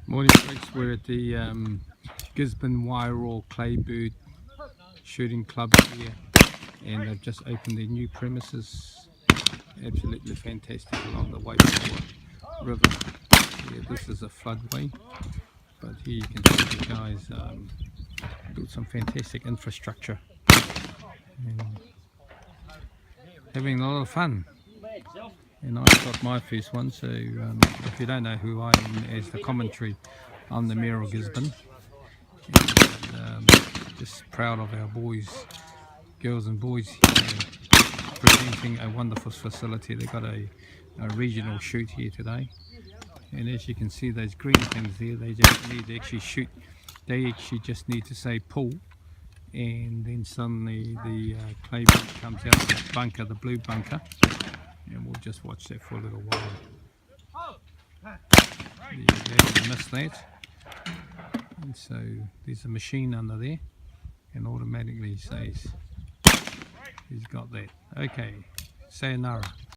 Morning folks, we're at the Gisborne waipaoa clay bird shooting club here, and they've just opened their new premises. Absolutely fantastic along the Waipaoa river. Yeah, this is a floodway, but here you can see the guys built some fantastic infrastructure and having a lot of fun. And I got my first one, so if you don't know who I am as the commentary, I'm the Mayor of Gisborne. And, just proud of our boys, girls and boys here, presenting a wonderful facility. They've got a regional shoot here today, and as you can see those green things there, they just need to actually shoot. They actually just need to say pull, and then suddenly the clay bird comes out of that bunker, the blue bunker, and we'll just watch that for a little while. You missed that. And so there's a machine under there, and automatically says he's got that. Okay, sayonara.